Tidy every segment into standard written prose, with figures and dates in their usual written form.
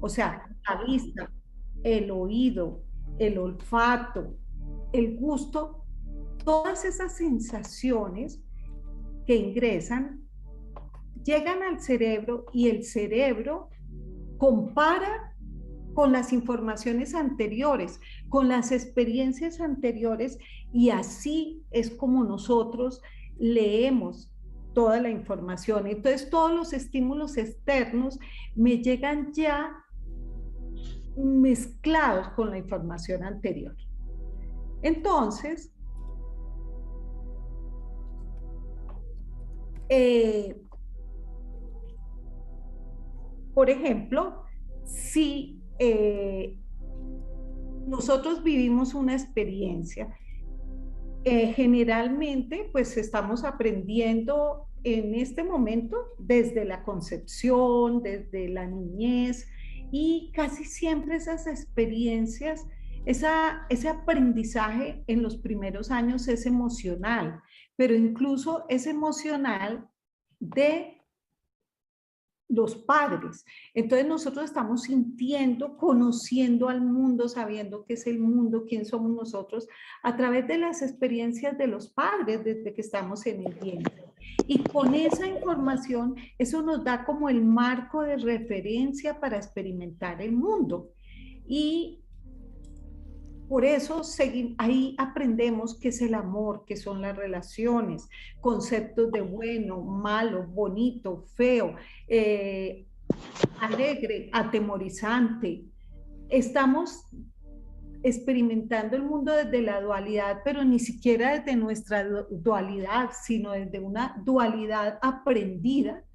O sea, la vista, el oído, el olfato, el gusto, todas esas sensaciones que ingresan llegan al cerebro y el cerebro compara con las informaciones anteriores, con las experiencias anteriores, y así es como nosotros leemos toda la información. Entonces todos los estímulos externos me llegan ya mezclados con la información anterior. Entonces, eh, por ejemplo, si nosotros vivimos una experiencia, generalmente pues estamos aprendiendo en este momento desde la concepción, desde la niñez, y casi siempre esas experiencias, ese aprendizaje en los primeros años es emocional, pero incluso es emocional de los padres. Entonces nosotros estamos sintiendo, conociendo al mundo, sabiendo qué es el mundo, quién somos nosotros, a través de las experiencias de los padres desde que estamos en el vientre. Y con esa información, eso nos da como el marco de referencia para experimentar el mundo. Y por eso ahí aprendemos qué es el amor, qué son las relaciones, conceptos de bueno, malo, bonito, feo, eh, alegre, atemorizante. Estamos experimentando el mundo desde la dualidad, pero ni siquiera desde nuestra dualidad, sino desde una dualidad aprendida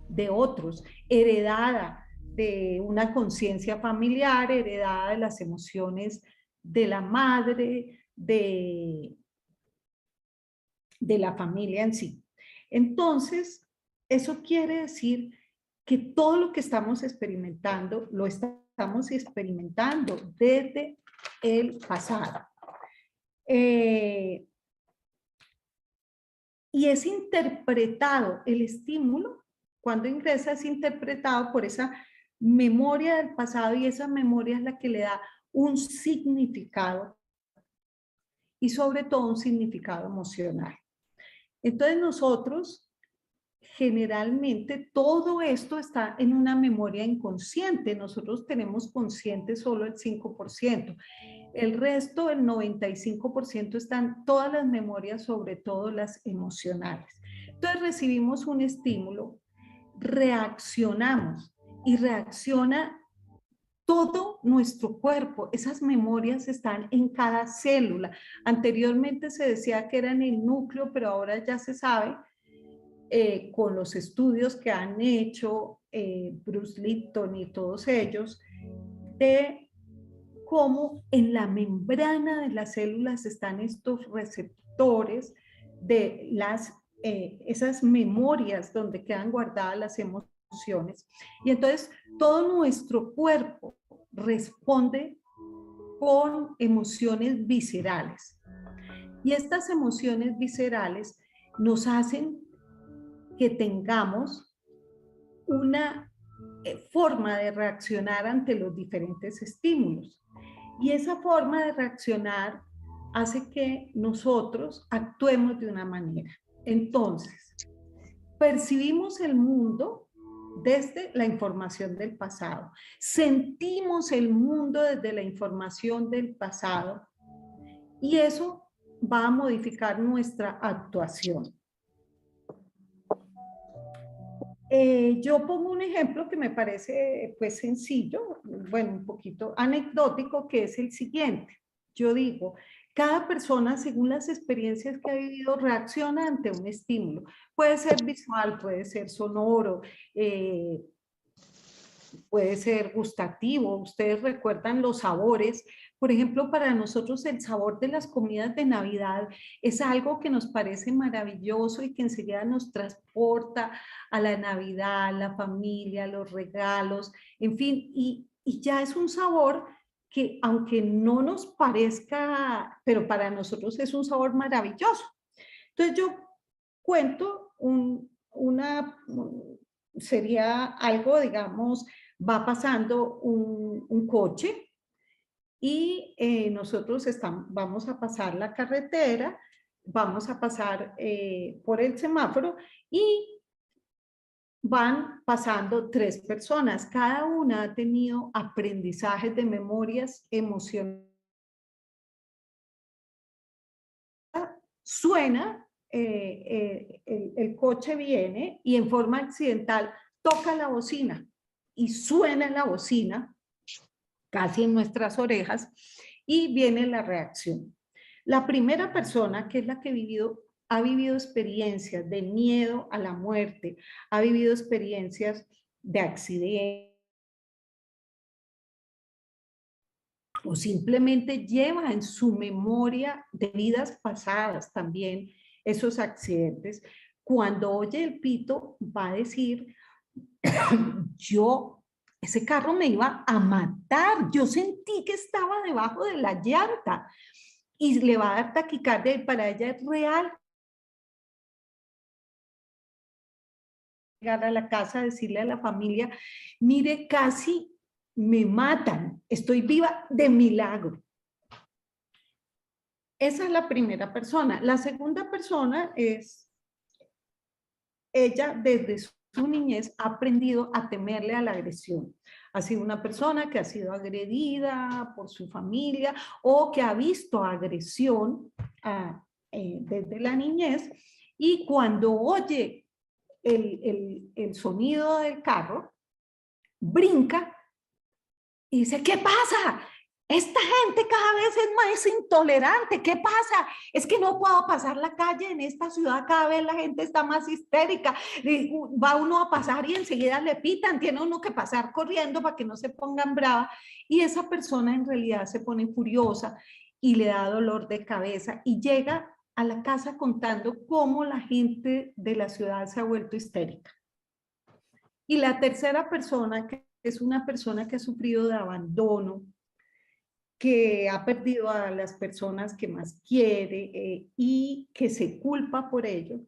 de otros, heredada de una conciencia familiar, heredada de las emociones de la madre, de la familia en sí. Entonces, eso quiere decir que todo lo que estamos experimentando, lo estamos experimentando desde el pasado. Y es interpretado el estímulo, cuando ingresa es interpretado por esa memoria del pasado, y esa memoria es la que le da un significado, y sobre todo un significado emocional. Entonces nosotros generalmente todo esto está en una memoria inconsciente. Nosotros tenemos consciente solo el 5%. El resto, el 95%, están todas las memorias, sobre todo las emocionales. Entonces recibimos un estímulo, reaccionamos, y reacciona todo nuestro cuerpo. Esas memorias están en cada célula. Anteriormente se decía que era en el núcleo, pero ahora ya se sabe, con los estudios que han hecho Bruce Lipton y todos ellos, de cómo en la membrana de las células están estos receptores de esas memorias donde quedan guardadas las emociones. Y entonces todo nuestro cuerpo responde con emociones viscerales. Y estas emociones viscerales nos hacen que tengamos una forma de reaccionar ante los diferentes estímulos. Y esa forma de reaccionar hace que nosotros actuemos de una manera. Entonces, percibimos el mundo desde la información del pasado, sentimos el mundo desde la información del pasado, y eso va a modificar nuestra actuación. Yo pongo un ejemplo que me parece pues sencillo, bueno, un poquito anecdótico, que es el siguiente. Yo digo, cada persona, según las experiencias que ha vivido, reacciona ante un estímulo. Puede ser visual, puede ser sonoro, puede ser gustativo. Ustedes recuerdan los sabores. Por ejemplo, para nosotros el sabor de las comidas de Navidad es algo que nos parece maravilloso y que enseguida nos transporta a la Navidad, a la familia, a los regalos, en fin, y ya es un sabor que, aunque no nos parezca, pero para nosotros es un sabor maravilloso. Entonces yo cuento sería algo, digamos, va pasando un coche y nosotros vamos a pasar la carretera, vamos a pasar por el semáforo y van pasando 3 personas. Cada una ha tenido aprendizajes de memorias emocionales. Suena, el coche viene y en forma accidental toca la bocina y suena la bocina casi en nuestras orejas y viene la reacción. La primera persona, que es la que ha vivido experiencias de miedo a la muerte, ha vivido experiencias de accidentes, o simplemente lleva en su memoria de vidas pasadas también esos accidentes, cuando oye el pito va a decir, ese carro me iba a matar, yo sentí que estaba debajo de la llanta y le va a dar taquicardia y para ella es real. Llegar a la casa, decirle a la familia, mire, casi me matan, estoy viva de milagro. Esa es la primera persona. La segunda persona es, ella desde su niñez ha aprendido a temerle a la agresión. Ha sido una persona que ha sido agredida por su familia o que ha visto agresión desde la niñez, y cuando oye el sonido del carro, brinca y dice, ¿qué pasa? Esta gente cada vez es más intolerante. ¿Qué pasa? Es que no puedo pasar la calle en esta ciudad. Cada vez la gente está más histérica. Va uno a pasar y enseguida le pitan. Tiene uno que pasar corriendo para que no se pongan brava. Y esa persona en realidad se pone furiosa y le da dolor de cabeza y llega a la casa contando cómo la gente de la ciudad se ha vuelto histérica. Y la tercera persona, que es una persona que ha sufrido de abandono, que ha perdido a las personas que más quiere y que se culpa por ello,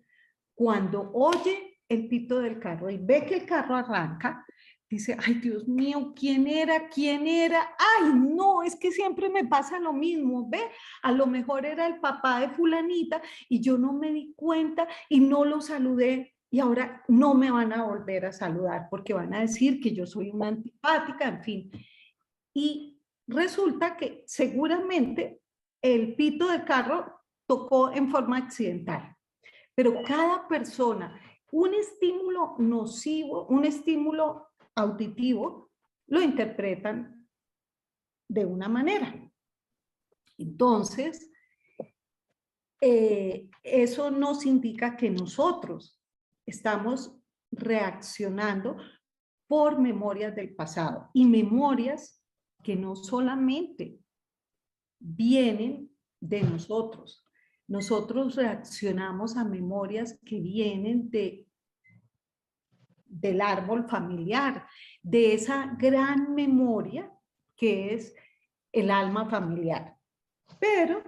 cuando oye el pito del carro y ve que el carro arranca, dice, ay Dios mío, ¿quién era? ¿Quién era? Ay, no, es que siempre me pasa lo mismo, ¿ve? A lo mejor era el papá de fulanita y yo no me di cuenta y no lo saludé y ahora no me van a volver a saludar porque van a decir que yo soy una antipática, en fin. Y resulta que seguramente el pito del carro tocó en forma accidental, pero cada persona, un estímulo nocivo, un estímulo auditivo, lo interpretan de una manera. Entonces, eso nos indica que nosotros estamos reaccionando por memorias del pasado y memorias que no solamente vienen de nosotros. Nosotros reaccionamos a memorias que vienen del árbol familiar, de esa gran memoria que es el alma familiar. Pero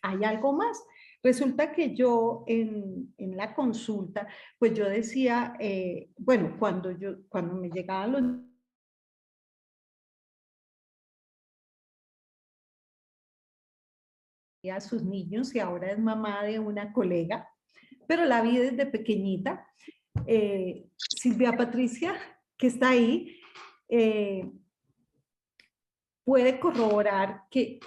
hay algo más. Resulta que yo en la consulta, pues yo decía, bueno, cuando me llegaban los a sus niños y ahora es mamá de una colega, pero la vi desde pequeñita. Silvia Patricia, que está ahí, puede corroborar que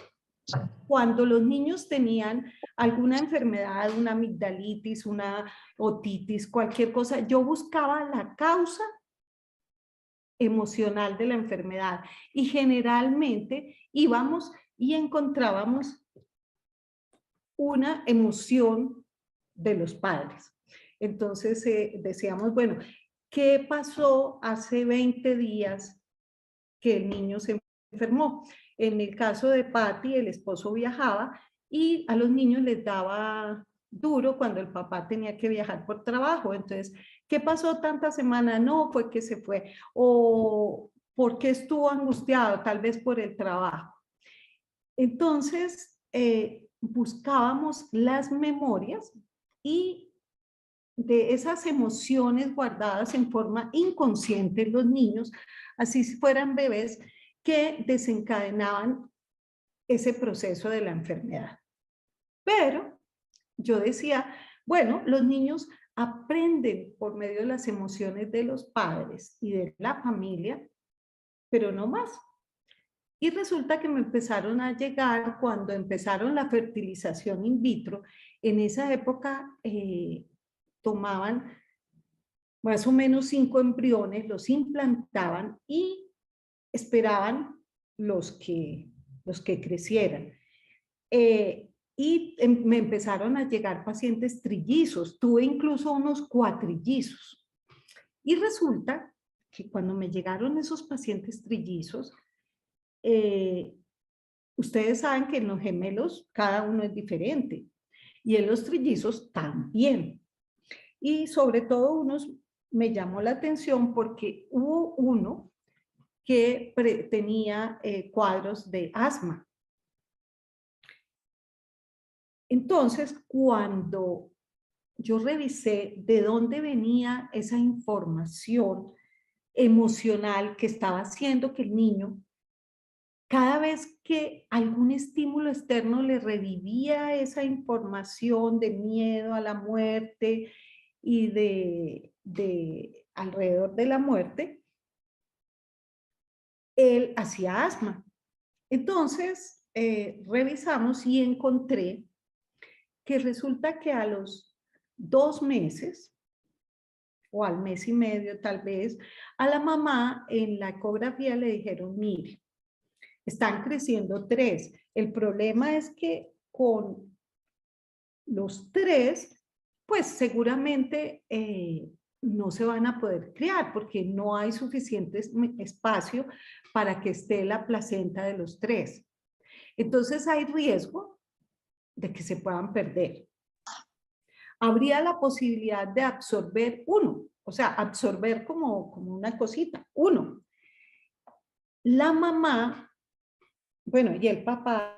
cuando los niños tenían alguna enfermedad, una amigdalitis, una otitis, cualquier cosa, yo buscaba la causa emocional de la enfermedad y generalmente íbamos y encontrábamos una emoción de los padres. Entonces decíamos, bueno, ¿qué pasó hace 20 días que el niño se enfermó? En el caso de Patty, el esposo viajaba y a los niños les daba duro cuando el papá tenía que viajar por trabajo. Entonces, ¿qué pasó tanta semana? No, fue que se fue. O ¿por qué estuvo angustiado? Tal vez por el trabajo. Entonces, buscábamos las memorias y de esas emociones guardadas en forma inconsciente en los niños, así si fueran bebés, que desencadenaban ese proceso de la enfermedad. Pero yo decía, bueno, los niños aprenden por medio de las emociones de los padres y de la familia, pero no más. Y resulta que me empezaron a llegar cuando empezaron la fertilización in vitro. En esa época tomaban más o menos 5 embriones, los implantaban y esperaban los que crecieran. Me empezaron a llegar pacientes trillizos, tuve incluso unos cuatrillizos. Y resulta que cuando me llegaron esos pacientes trillizos, ustedes saben que en los gemelos cada uno es diferente y en los trillizos también. Y sobre todo unos me llamó la atención porque hubo uno que tenía cuadros de asma. Entonces, cuando yo revisé de dónde venía esa información emocional que estaba haciendo que el niño, cada vez que algún estímulo externo le revivía esa información de miedo a la muerte y de alrededor de la muerte, él hacía asma. Entonces, revisamos y encontré que resulta que a los 2 meses, o al mes y medio tal vez, a la mamá en la ecografía le dijeron, mire, están creciendo 3. El problema es que con los 3, pues seguramente no se van a poder criar porque no hay suficiente espacio para que esté la placenta de los 3. Entonces hay riesgo de que se puedan perder. Habría la posibilidad de absorber uno, o sea, absorber como una cosita, uno. La mamá, bueno, y el papá,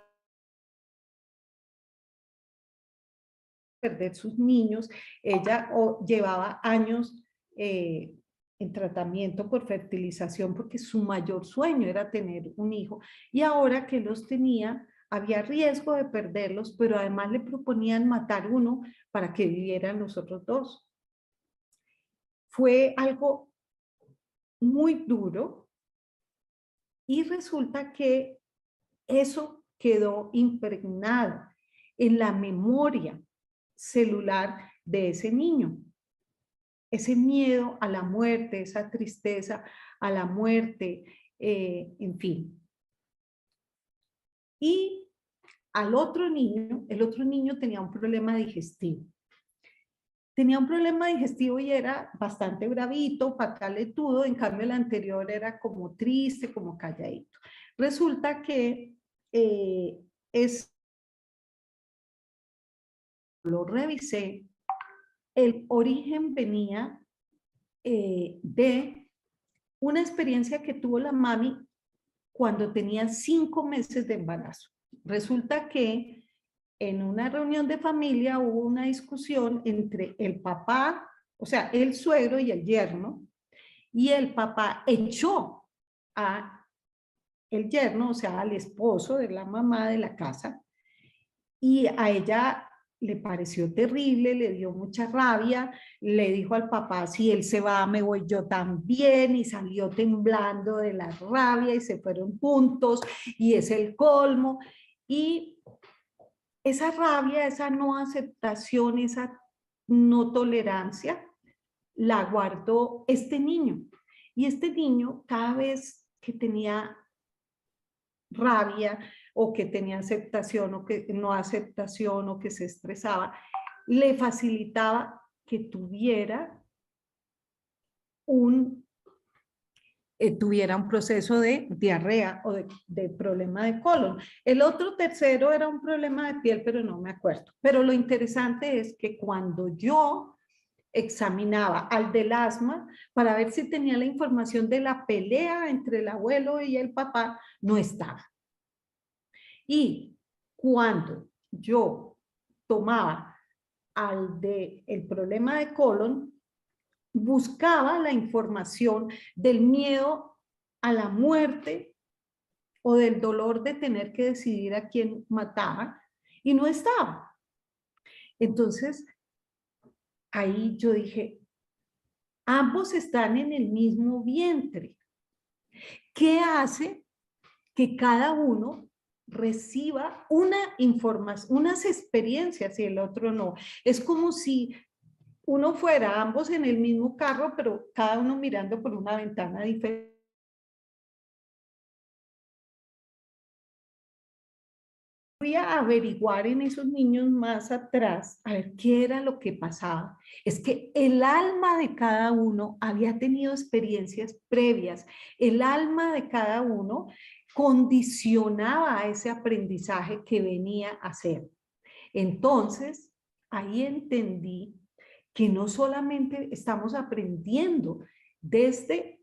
perder sus niños, ella llevaba años en tratamiento por fertilización porque su mayor sueño era tener un hijo y ahora que los tenía había riesgo de perderlos, pero además le proponían matar uno para que vivieran los otros 2. Fue algo muy duro y resulta que eso quedó impregnado en la memoria celular de ese niño. Ese miedo a la muerte, esa tristeza a la muerte, en fin. Y al otro niño, el otro niño tenía un problema digestivo. Tenía un problema digestivo y era bastante bravito, pataletudo, en cambio el anterior era como triste, como calladito. Resulta que lo revisé, el origen venía de una experiencia que tuvo la mami cuando tenía 5 meses de embarazo. Resulta que en una reunión de familia hubo una discusión entre el papá, o sea, el suegro y el yerno, y el papá echó a el yerno, o sea, al esposo de la mamá de la casa, y a ella le pareció terrible, le dio mucha rabia, le dijo al papá, si él se va, me voy yo también, y salió temblando de la rabia y se fueron juntos, y es el colmo. Y esa rabia, esa no aceptación, esa no tolerancia, la guardó este niño. Y este niño, cada vez que tenía rabia o que tenía aceptación o que no aceptación o que se estresaba, le facilitaba que tuviera un proceso de diarrea o de problema de colon. El otro tercero era un problema de piel, pero no me acuerdo. Pero lo interesante es que cuando yo examinaba al del asma para ver si tenía la información de la pelea entre el abuelo y el papá, no estaba. Y cuando yo tomaba al de el problema de colon, buscaba la información del miedo a la muerte o del dolor de tener que decidir a quién mataba, y no estaba. Entonces, ahí yo dije, ambos están en el mismo vientre. ¿Qué hace que cada uno reciba una información, unas experiencias y el otro no? Es como si uno fuera ambos en el mismo carro, pero cada uno mirando por una ventana diferente. Fui a averiguar en esos niños más atrás, a ver qué era lo que pasaba. Es que el alma de cada uno había tenido experiencias previas. El alma de cada uno condicionaba a ese aprendizaje que venía a hacer. Entonces, ahí entendí que no solamente estamos aprendiendo desde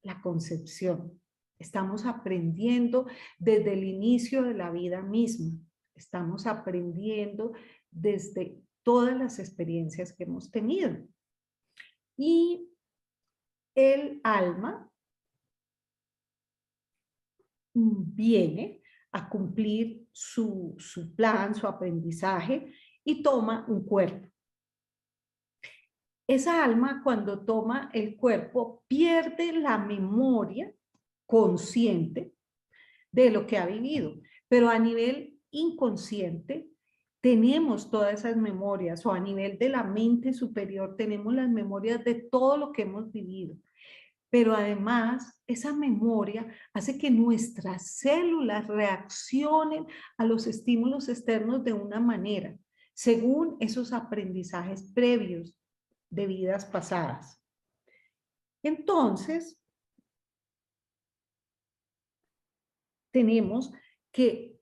la concepción, estamos aprendiendo desde el inicio de la vida misma, estamos aprendiendo desde todas las experiencias que hemos tenido. Y el alma viene a cumplir su plan, su aprendizaje, y toma un cuerpo. Esa alma, cuando toma el cuerpo, pierde la memoria consciente de lo que ha vivido, pero a nivel inconsciente tenemos todas esas memorias, o a nivel de la mente superior tenemos las memorias de todo lo que hemos vivido. Pero además, esa memoria hace que nuestras células reaccionen a los estímulos externos de una manera, según esos aprendizajes previos de vidas pasadas. Entonces, tenemos que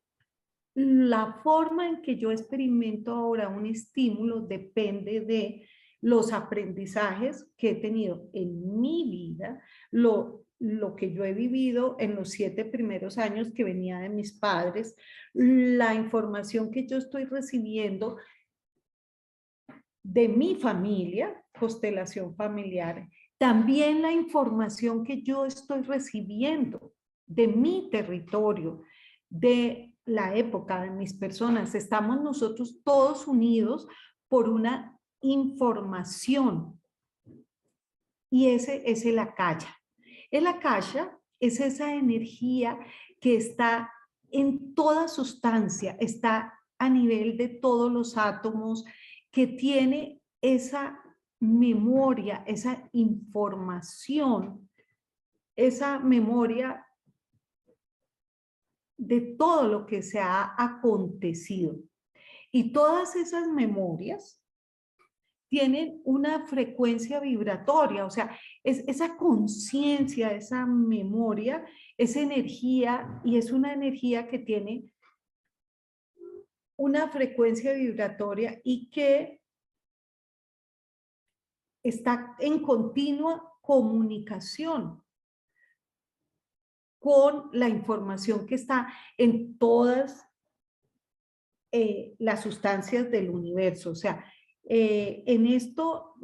la forma en que yo experimento ahora un estímulo depende de los aprendizajes que he tenido en mi vida, lo que yo he vivido en los 7 primeros años que venía de mis padres, la información que yo estoy recibiendo de mi familia, constelación familiar, también la información que yo estoy recibiendo de mi territorio, de la época, de mis personas. Estamos nosotros todos unidos por una información, y ese es el akasha. El akasha es esa energía que está en toda sustancia, está a nivel de todos los átomos, que tiene esa memoria, esa información, esa memoria de todo lo que se ha acontecido. Y todas esas memorias tienen una frecuencia vibratoria, o sea, es esa conciencia, esa memoria, esa energía, y es una energía que tiene una frecuencia vibratoria y que está en continua comunicación con la información que está en todas las sustancias del universo. O sea, en esto,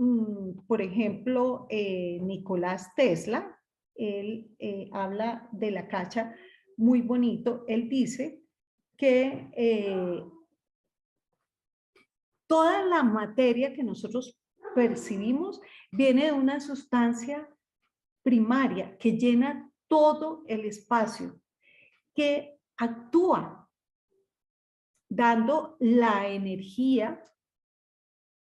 por ejemplo, Nicolás Tesla, él habla de la akasha muy bonito. Él dice que toda la materia que nosotros percibimos viene de una sustancia primaria que llena todo el espacio, que actúa dando la energía,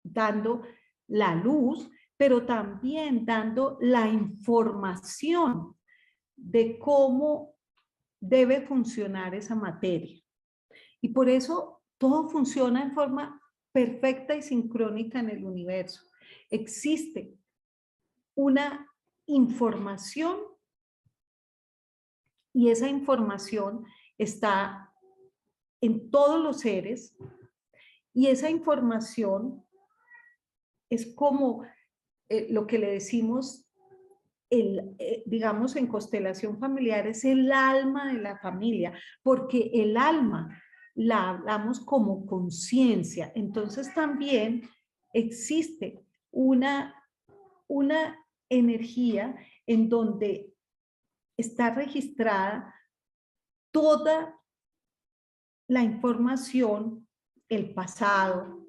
dando la luz, pero también dando la información de cómo debe funcionar esa materia. Y por eso todo funciona en forma perfecta y sincrónica en el universo. Existe una información, y esa información está en todos los seres, y esa información es como lo que le decimos, digamos en constelación familiar, es el alma de la familia, porque el alma la hablamos como conciencia. Entonces también existe una energía en donde está registrada toda la información, el pasado,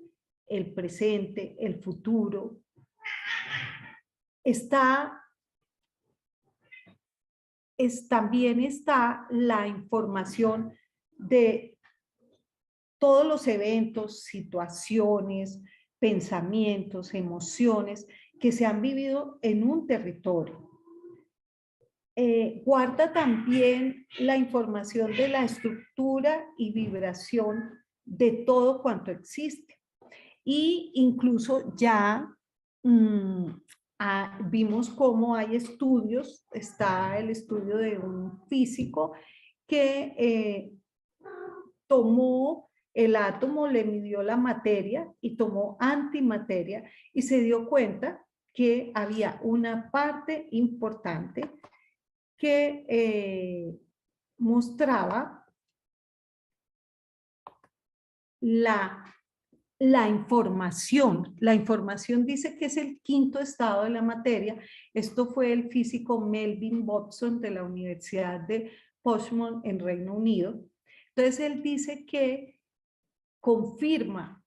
el presente, el futuro. También está la información de todos los eventos, situaciones, pensamientos, emociones que se han vivido en un territorio. Guarda también la información de la estructura y vibración de todo cuanto existe. Y incluso ya vimos cómo hay estudios, está el estudio de un físico que tomó el átomo, le midió la materia y tomó antimateria y se dio cuenta que había una parte importante que mostraba la información. La información dice que es el quinto estado de la materia. Esto fue el físico Melvin Watson de la Universidad de Portsmouth en Reino Unido. Entonces él dice que confirma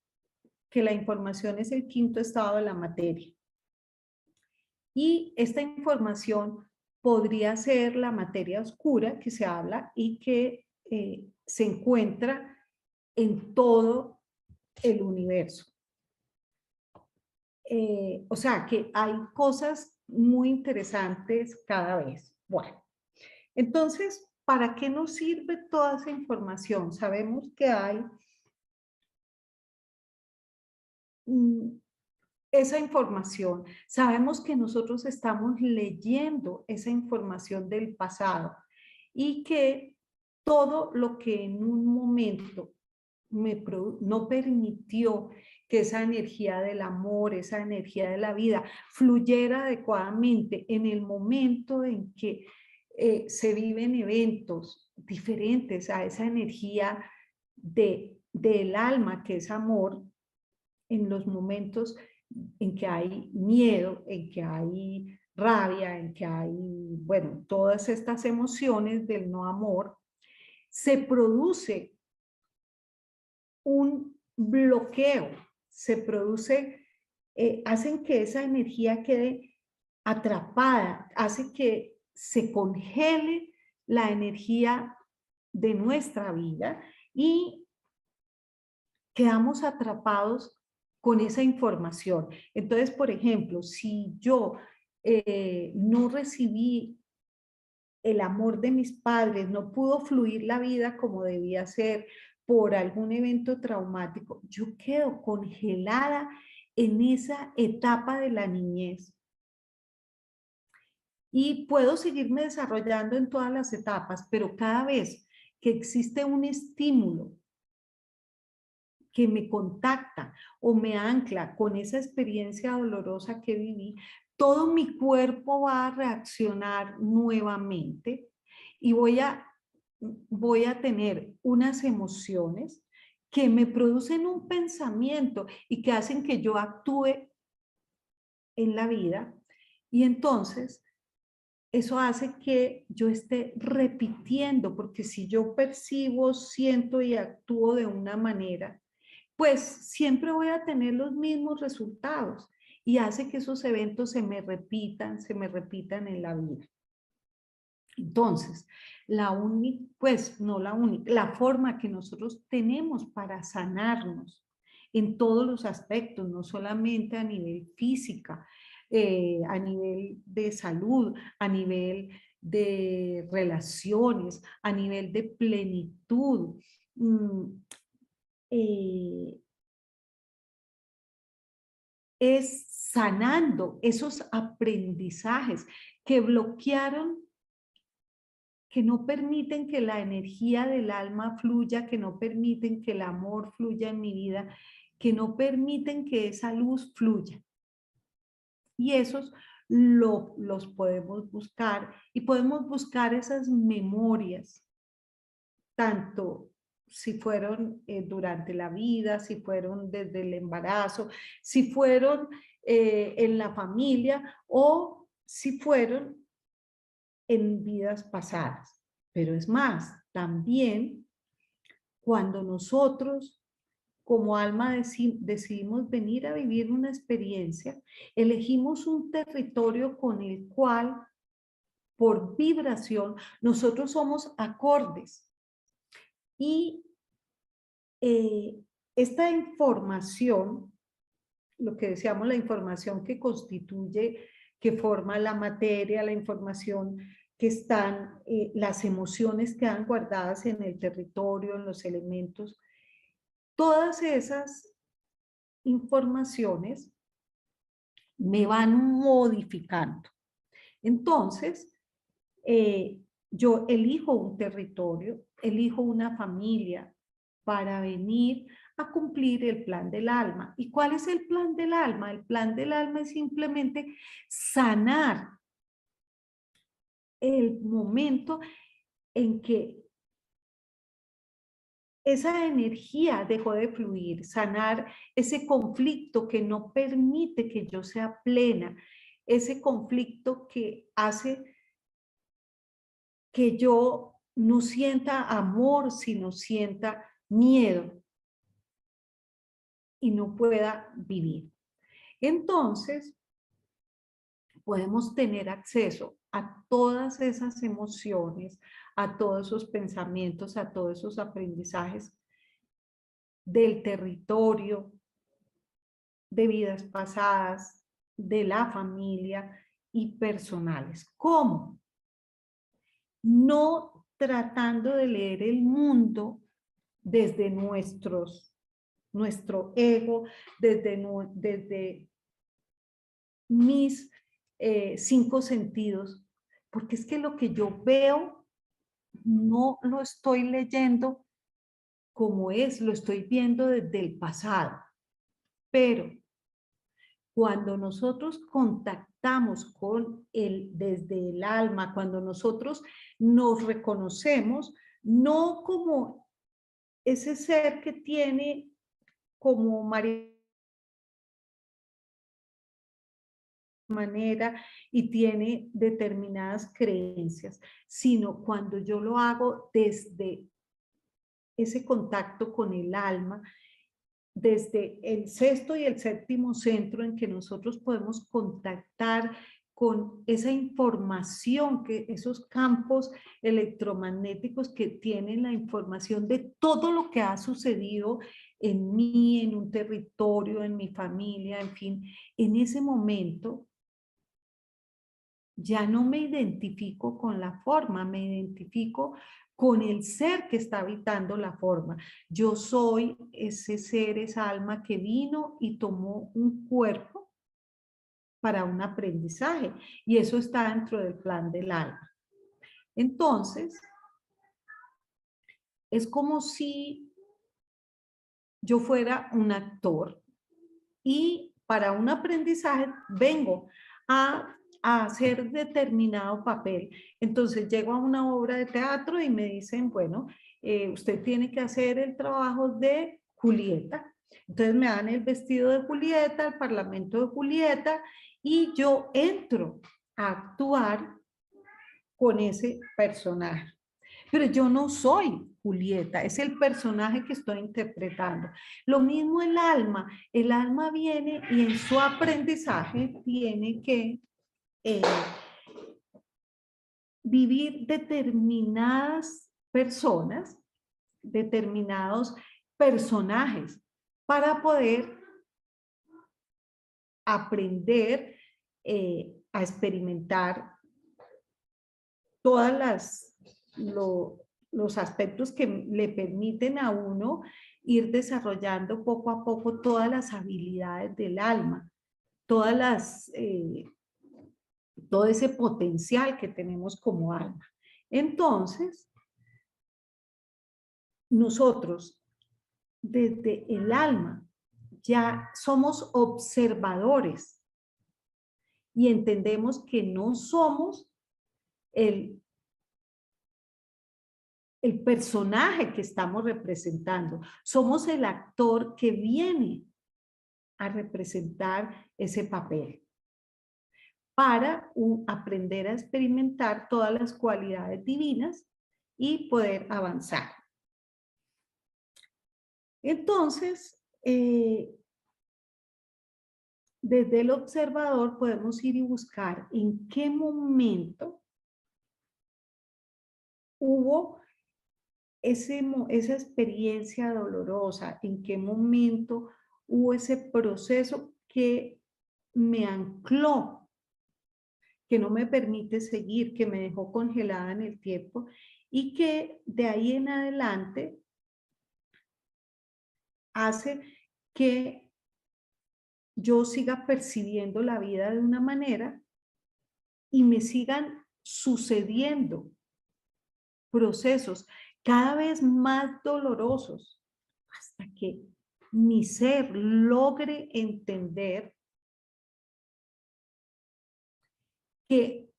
que la información es el quinto estado de la materia. Y esta información podría ser la materia oscura que se habla y que se encuentra en todo el universo. O sea que hay cosas muy interesantes cada vez. Bueno, entonces, ¿para qué nos sirve toda esa información? Sabemos que hay esa información. Sabemos que nosotros estamos leyendo esa información del pasado y que todo lo que en un momento no permitió que esa energía del amor, esa energía de la vida fluyera adecuadamente en el momento en que se viven eventos diferentes a esa energía del alma que es amor, en los momentos en que hay miedo, en que hay rabia, en que hay, bueno, todas estas emociones del no amor, se produce un bloqueo, hacen que esa energía quede atrapada, hace que se congele la energía de nuestra vida y quedamos atrapados con esa información. Entonces, por ejemplo, si yo no recibí el amor de mis padres, no pudo fluir la vida como debía ser por algún evento traumático, yo quedo congelada en esa etapa de la niñez. Y puedo seguirme desarrollando en todas las etapas, pero cada vez que existe un estímulo que me contacta o me ancla con esa experiencia dolorosa que viví, todo mi cuerpo va a reaccionar nuevamente y voy a tener unas emociones que me producen un pensamiento y que hacen que yo actúe en la vida. Y entonces eso hace que yo esté repitiendo, porque si yo percibo, siento y actúo de una manera, pues siempre voy a tener los mismos resultados y hace que esos eventos se me repitan en la vida. Entonces, la forma que nosotros tenemos para sanarnos en todos los aspectos, no solamente a nivel física, a nivel de salud, a nivel de relaciones, a nivel de plenitud, es sanando esos aprendizajes que bloquearon, que no permiten que la energía del alma fluya, que no permiten que el amor fluya en mi vida, que no permiten que esa luz fluya. Y esos los podemos buscar y podemos buscar esas memorias, tanto si fueron durante la vida, si fueron desde el embarazo, si fueron en la familia o si fueron en vidas pasadas. Pero es más, también cuando nosotros como alma decidimos venir a vivir una experiencia, elegimos un territorio con el cual, por vibración, nosotros somos acordes. Y esta información, lo que decíamos, la información que constituye, que forma la materia, la información que están, las emociones que quedan guardadas en el territorio, en los elementos, todas esas informaciones me van modificando. Entonces, yo elijo un territorio, elijo una familia para venir a cumplir el plan del alma. ¿Y cuál es el plan del alma? El plan del alma es simplemente sanar el momento en que esa energía dejó de fluir, sanar ese conflicto que no permite que yo sea plena, ese conflicto que hace que yo no sienta amor, sino sienta miedo y no pueda vivir. Entonces, podemos tener acceso a todas esas emociones, a todos esos pensamientos, a todos esos aprendizajes del territorio, de vidas pasadas, de la familia y personales. ¿Cómo? No tratando de leer el mundo desde nuestro ego, desde mis 5 sentidos, porque es que lo que yo veo no lo estoy leyendo como es, lo estoy viendo desde el pasado. Pero cuando nosotros contactamos con desde el alma, cuando nosotros nos reconocemos, no como ese ser que tiene como manera y tiene determinadas creencias, sino cuando yo lo hago desde ese contacto con el alma, desde el sexto y el séptimo centro en que nosotros podemos contactar con esa información, que esos campos electromagnéticos que tienen la información de todo lo que ha sucedido en mí, en un territorio, en mi familia, en fin, en ese momento ya no me identifico con la forma, me identifico con el ser que está habitando la forma. Yo soy ese ser, esa alma que vino y tomó un cuerpo para un aprendizaje, y eso está dentro del plan del alma. Entonces, es como si yo fuera un actor y para un aprendizaje vengo a hacer determinado papel. Entonces llego a una obra de teatro y me dicen, bueno, usted tiene que hacer el trabajo de Julieta. Entonces me dan el vestido de Julieta, el parlamento de Julieta, y yo entro a actuar con ese personaje. Pero yo no soy Julieta, es el personaje que estoy interpretando. Lo mismo el alma viene y en su aprendizaje tiene que eh, vivir determinadas personas, determinados personajes para poder aprender a experimentar todas los aspectos que le permiten a uno ir desarrollando poco a poco todas las habilidades del alma, todo ese potencial que tenemos como alma. Entonces, nosotros desde el alma ya somos observadores y entendemos que no somos el el personaje que estamos representando. Somos el actor que viene a representar ese papel para aprender a experimentar todas las cualidades divinas y poder avanzar. Entonces, desde el observador podemos ir y buscar en qué momento hubo esa experiencia dolorosa, en qué momento hubo ese proceso que me ancló, que no me permite seguir, que me dejó congelada en el tiempo y que de ahí en adelante hace que yo siga percibiendo la vida de una manera y me sigan sucediendo procesos cada vez más dolorosos hasta que mi ser logre entender que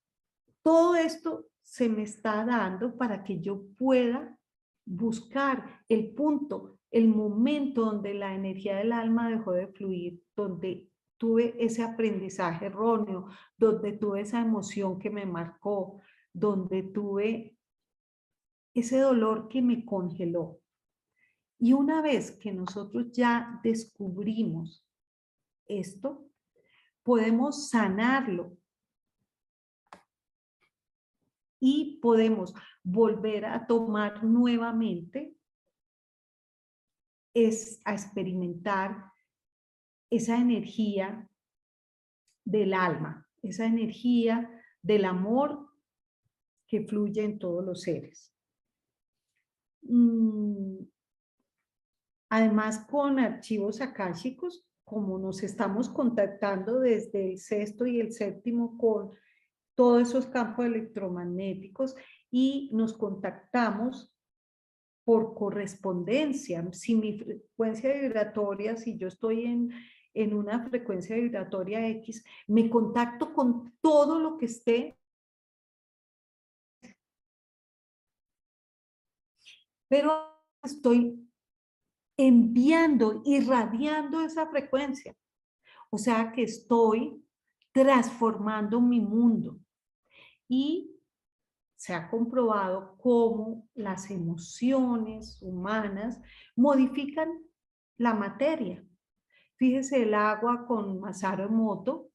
todo esto se me está dando para que yo pueda buscar el punto, el momento donde la energía del alma dejó de fluir, donde tuve ese aprendizaje erróneo, donde tuve esa emoción que me marcó, donde tuve ese dolor que me congeló. Y una vez que nosotros ya descubrimos esto, podemos sanarlo y podemos volver a tomar nuevamente a experimentar esa energía del alma, esa energía del amor que fluye en todos los seres. Además, con archivos akáshicos, como nos estamos contactando desde el sexto y el séptimo con todos esos campos electromagnéticos y nos contactamos por correspondencia. Si mi frecuencia vibratoria, si yo estoy en una frecuencia vibratoria X, me contacto con todo lo que esté, pero estoy enviando, irradiando esa frecuencia. O sea que estoy transformando mi mundo. Y se ha comprobado cómo las emociones humanas modifican la materia. Fíjese el agua con Masaru Emoto.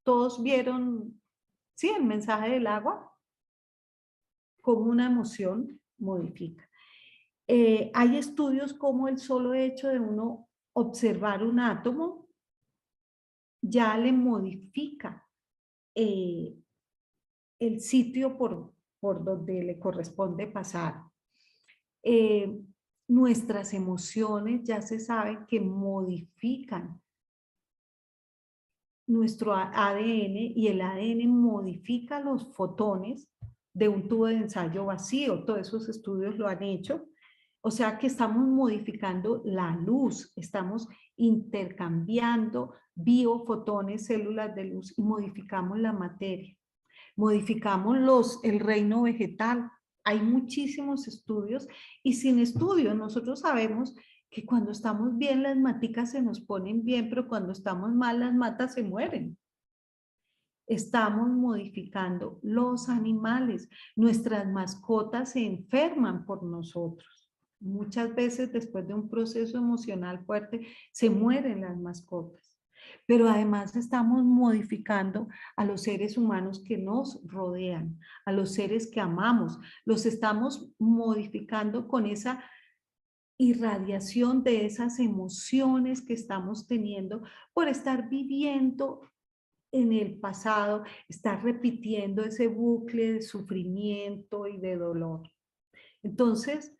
Todos vieron, sí, el mensaje del agua, cómo una emoción modifica. Hay estudios como el solo hecho de uno observar un átomo ya le modifica el sitio por donde le corresponde pasar. Nuestras emociones ya se sabe que modifican nuestro ADN y el ADN modifica los fotones de un tubo de ensayo vacío. Todos esos estudios lo han hecho. O sea que estamos modificando la luz, estamos intercambiando biofotones, células de luz y modificamos la materia. Modificamos el reino vegetal. Hay muchísimos estudios y sin estudios nosotros sabemos que cuando estamos bien las maticas se nos ponen bien, pero cuando estamos mal las matas se mueren. Estamos modificando los animales. Nuestras mascotas se enferman por nosotros. Muchas veces después de un proceso emocional fuerte se mueren las mascotas. Pero además estamos modificando a los seres humanos que nos rodean, a los seres que amamos. Los estamos modificando con esa irradiación de esas emociones que estamos teniendo por estar viviendo en el pasado, estar repitiendo ese bucle de sufrimiento y de dolor. Entonces,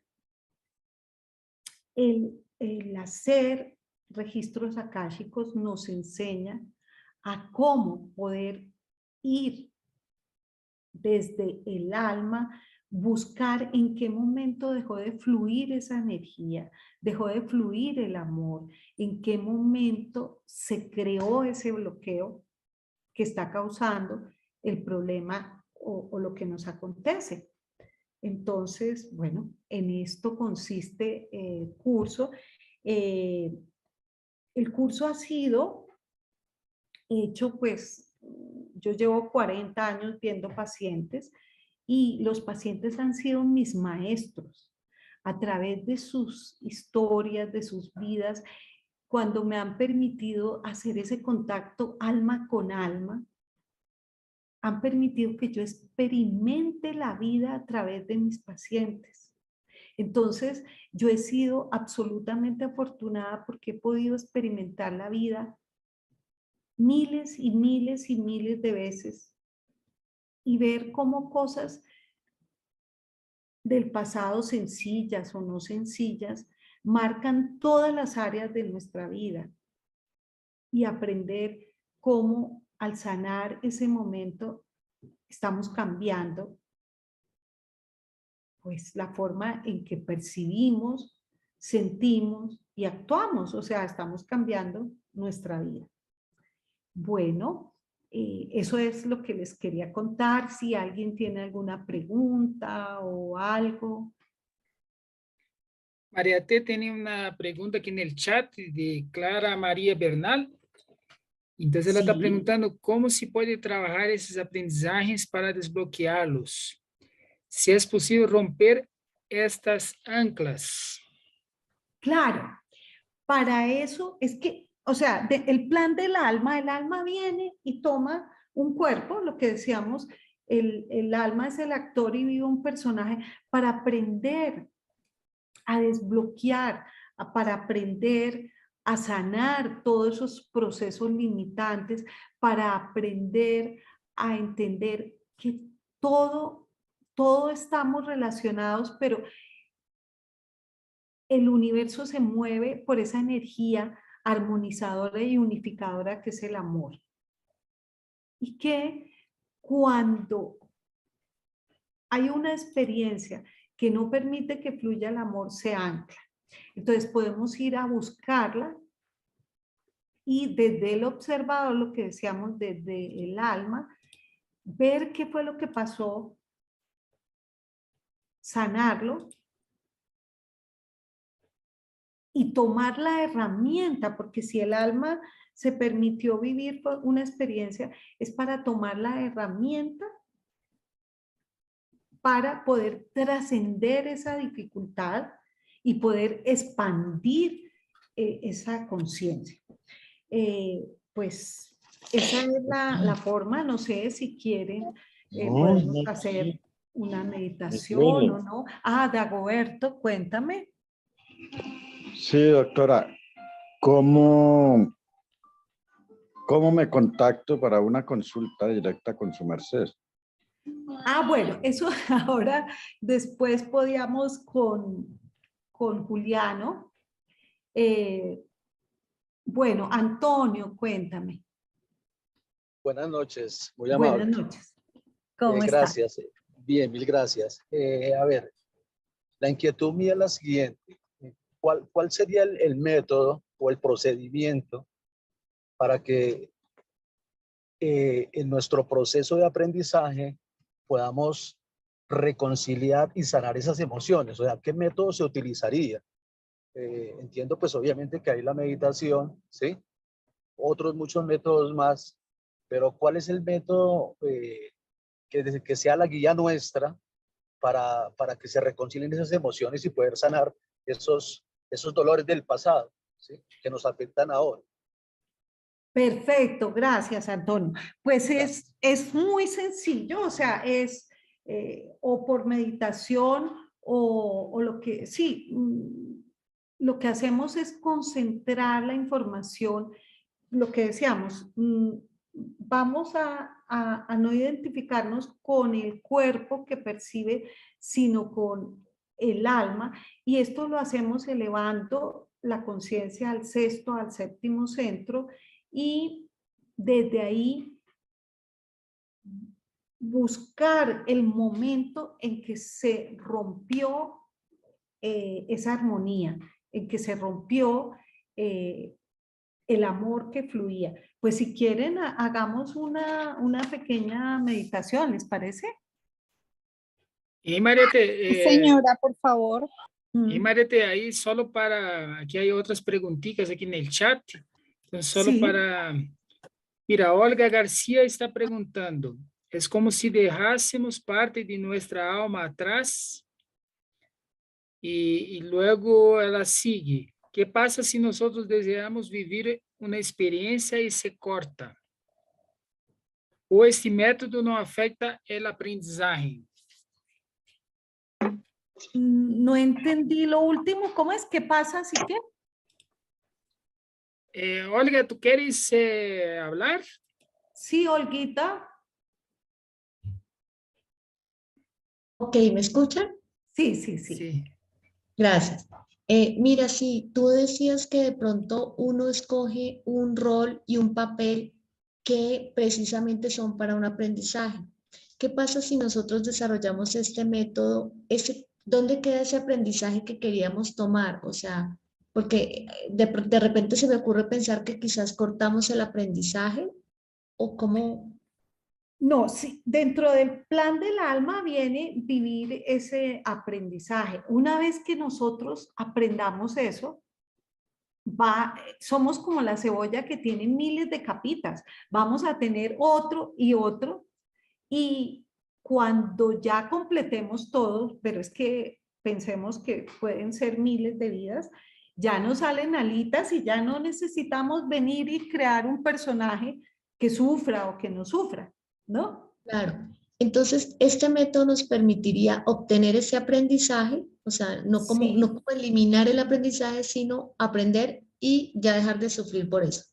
el hacer registros akáshicos nos enseña a cómo poder ir desde el alma, buscar en qué momento dejó de fluir esa energía, dejó de fluir el amor, en qué momento se creó ese bloqueo que está causando el problema o lo que nos acontece. Entonces, bueno, en esto consiste el curso. Eh, el curso ha sido hecho, pues, yo llevo 40 años viendo pacientes y los pacientes han sido mis maestros a través de sus historias, de sus vidas, cuando me han permitido hacer ese contacto alma con alma, han permitido que yo experimente la vida a través de mis pacientes. Entonces, yo he sido absolutamente afortunada porque he podido experimentar la vida miles y miles y miles de veces y ver cómo cosas del pasado, sencillas o no sencillas, marcan todas las áreas de nuestra vida y aprender cómo al sanar ese momento estamos cambiando pues la forma en que percibimos, sentimos y actuamos, o sea, estamos cambiando nuestra vida. Bueno, eso es lo que les quería contar. Si alguien tiene alguna pregunta o algo. María T tiene una pregunta aquí en el chat de Clara María Bernal. Entonces ela está Sí, perguntando como se pode trabalhar esses aprendizagens para desbloqueá-los. Se é possível romper estas anclas. claro. Para eso es que, o sea, el plan del alma, el alma viene y toma un cuerpo, lo que decíamos, el alma es el actor y vive un personaje para aprender a desbloquear, para aprender a sanar todos esos procesos limitantes, para aprender a entender que todo estamos relacionados, pero el universo se mueve por esa energía armonizadora y unificadora que es el amor. Y que cuando hay una experiencia que no permite que fluya el amor, se ancla. Entonces podemos ir a buscarla y desde el observador, lo que decíamos, desde el alma, ver qué fue lo que pasó, sanarlo y tomar la herramienta, porque si el alma se permitió vivir una experiencia, es para tomar la herramienta para poder trascender esa dificultad y poder expandir esa conciencia. Pues esa es la forma, no sé si quieren, No, podemos no, hacer sí, una me meditación o duele. no. Ah, Dagoberto, cuéntame. Sí, doctora, ¿cómo, cómo me contacto para una consulta directa con su merced? Ah, bueno, eso ahora después podíamos con Juliano. Eh, bueno, Antonio, cuéntame. Buenas noches, muy Buenas amable. noches. ¿Cómo está? Gracias. Bien, mil gracias. A ver, la inquietud mía es la siguiente. ¿Cuál sería el método o el procedimiento para que en nuestro proceso de aprendizaje podamos reconciliar y sanar esas emociones? O sea, ¿qué método se utilizaría? Entiendo pues obviamente que hay la meditación, ¿sí? Otros muchos métodos más, pero ¿cuál es el método que sea la guía nuestra para que se reconcilien esas emociones y poder sanar esos dolores del pasado, ¿sí? Que nos afectan ahora? Perfecto, gracias, Antonio. Pues Gracias. es muy sencillo, o sea, es o por meditación o lo que, sí, lo que hacemos es concentrar la información, lo que decíamos, vamos a no identificarnos con el cuerpo que percibe, sino con el alma, y esto lo hacemos elevando la conciencia al sexto, al séptimo centro, y desde ahí buscar el momento en que se rompió esa armonía, en que se rompió el amor que fluía. Pues si quieren, hagamos una pequeña meditación, ¿les parece? Y Marete, Señora, por favor. y Marete, ahí solo para, aquí hay otras preguntitas aquí en el chat. Entonces, solo Sí. para, mira, Olga García está preguntando, ¿es como si dejásemos parte de nuestra alma atrás? Y luego ela sigue. ¿Qué pasa si nosotros deseamos vivir una experiencia y se corta? ¿O este método no afecta el aprendizaje? No entendí lo último. ¿Cómo es? ¿Qué pasa? ¿Así que? Olga, ¿tú quieres hablar? Sí, Olguita. Ok, ¿me escuchan? Sí, sí, sí. Sí. Gracias. Mira, si tú decías que de pronto uno escoge un rol y un papel que precisamente son para un aprendizaje. ¿Qué pasa si nosotros desarrollamos este método? ¿Dónde queda ese aprendizaje que queríamos tomar? O sea, porque de repente se me ocurre pensar que quizás cortamos el aprendizaje o cómo. No, sí, dentro del plan del alma viene vivir ese aprendizaje. Una vez que nosotros aprendamos eso, somos como la cebolla que tiene miles de capitas. Vamos a tener otro y otro. Y cuando ya completemos todos, pero es que pensemos que pueden ser miles de vidas, ya nos salen alitas y ya no necesitamos venir y crear un personaje que sufra o que no sufra, ¿no? Claro. Entonces, este método nos permitiría obtener ese aprendizaje, o sea, no Sí, como eliminar el aprendizaje, sino aprender y ya dejar de sufrir por eso.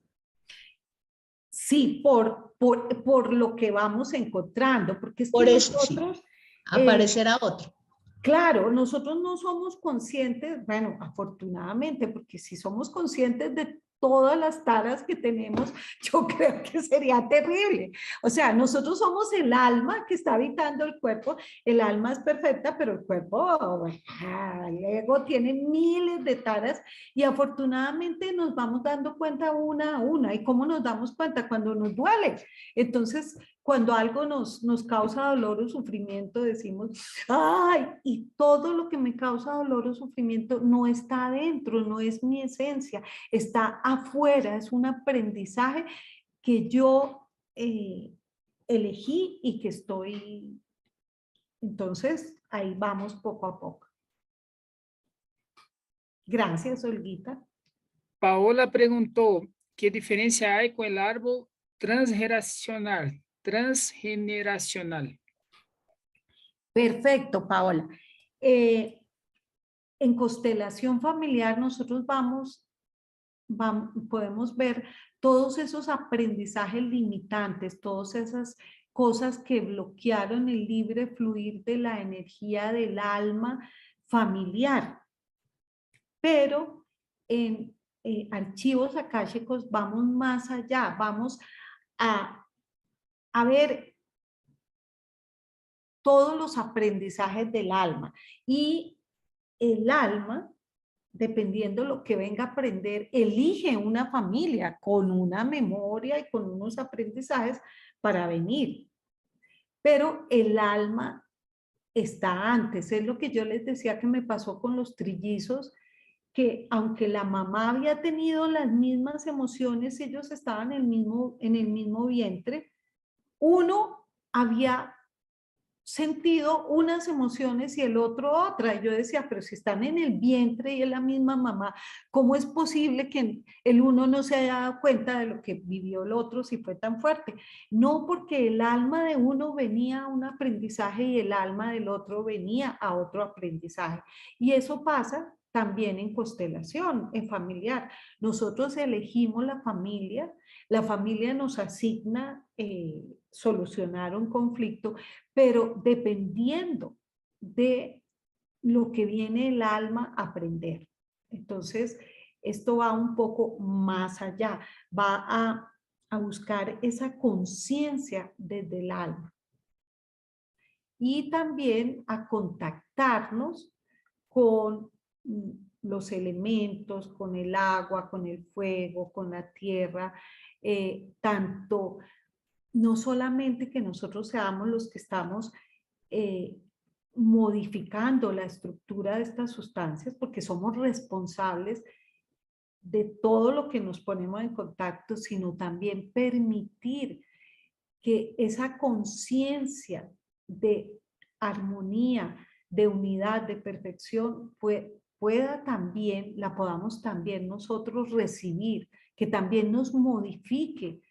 sí, por lo que vamos encontrando, porque es que Por eso, sí, nosotros, aparecerá otro. claro, nosotros no somos conscientes, bueno, afortunadamente, porque si somos conscientes de todas las taras que tenemos, yo creo que sería terrible. O sea, nosotros somos el alma que está habitando el cuerpo, el alma es perfecta, pero el cuerpo, bueno, el ego tiene miles de taras y afortunadamente nos vamos dando cuenta una a una. ¿Y cómo nos damos cuenta? Cuando nos duele. Entonces, cuando algo nos causa dolor o sufrimiento, decimos, ay, y todo lo que me causa dolor o sufrimiento no está adentro, no es mi esencia, está afuera, es un aprendizaje que yo elegí y que estoy, entonces ahí vamos poco a poco. Gracias, Olguita. Paola preguntó, ¿qué diferencia hay con el árbol transgeneracional? Perfecto, Paola. En constelación familiar nosotros podemos ver todos esos aprendizajes limitantes, todas esas cosas que bloquearon el libre fluir de la energía del alma familiar. Pero en archivos akáshicos vamos más allá, vamos a ver todos los aprendizajes del alma. Y el alma, dependiendo lo que venga a aprender, elige una familia con una memoria y con unos aprendizajes para venir. Pero el alma está antes. Es lo que yo les decía que me pasó con los trillizos, que aunque la mamá había tenido las mismas emociones, ellos estaban en el mismo vientre, uno había sentido unas emociones y el otro otra. Y yo decía, pero si están en el vientre y es la misma mamá, ¿cómo es posible que el uno no se haya dado cuenta de lo que vivió el otro si fue tan fuerte? No, porque el alma de uno venía a un aprendizaje y el alma del otro venía a otro aprendizaje. Y eso pasa también en constelación, en familiar. Nosotros elegimos la familia nos asigna solucionar un conflicto, pero dependiendo de lo que viene el alma a aprender. Entonces, esto va un poco más allá, va a buscar esa conciencia desde el alma. Y también a contactarnos con los elementos, con el agua, con el fuego, con la tierra, tanto no solamente que nosotros seamos los que estamos modificando la estructura de estas sustancias, porque somos responsables de todo lo que nos ponemos en contacto, sino también permitir que esa conciencia de armonía, de unidad, de perfección, pueda también, la podamos también nosotros recibir, que también nos modifique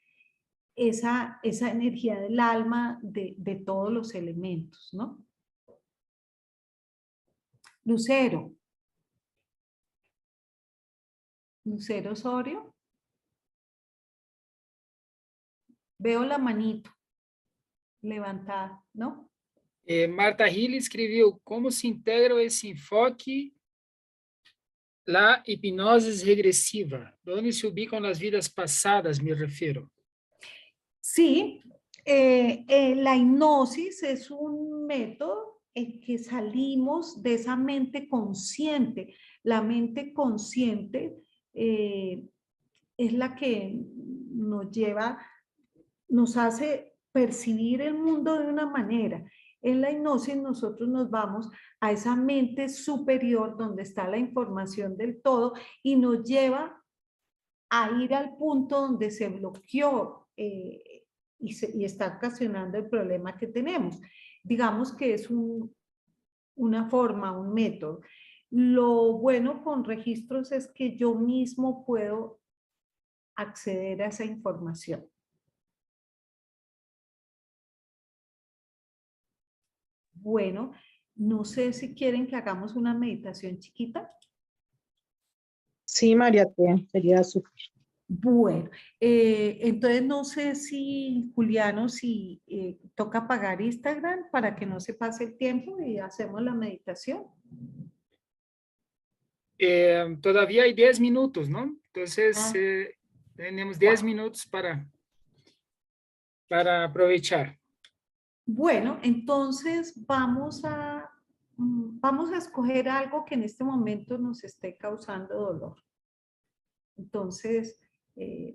esa energía del alma de todos los elementos, ¿no? Lucero. Lucero Osorio. Veo la manito levantada, ¿no? Marta Hill escreveu: como se integra esse enfoque la hipnose regresiva? ¿Dónde se ubican las vidas pasadas, me refiero? Sí, la hipnosis es un método en que salimos de esa mente consciente. La mente consciente es la que nos lleva, nos hace percibir el mundo de una manera. En la hipnosis nosotros nos vamos a esa mente superior donde está la información del todo y nos lleva a ir al punto donde se bloqueó y está ocasionando el problema que tenemos. Digamos que es una forma, un método. Lo bueno con registros es que yo mismo puedo acceder a esa información. Bueno, no sé si quieren que hagamos una meditación chiquita. Sí, María Tea, sería súper. Bueno, entonces no sé si, Juliano, si toca apagar Instagram para que no se pase el tiempo y hacemos la meditación. Todavía hay 10 minutos, ¿no? Entonces, tenemos 10 minutos para aprovechar. Bueno, entonces vamos a escoger algo que en este momento nos esté causando dolor. Entonces,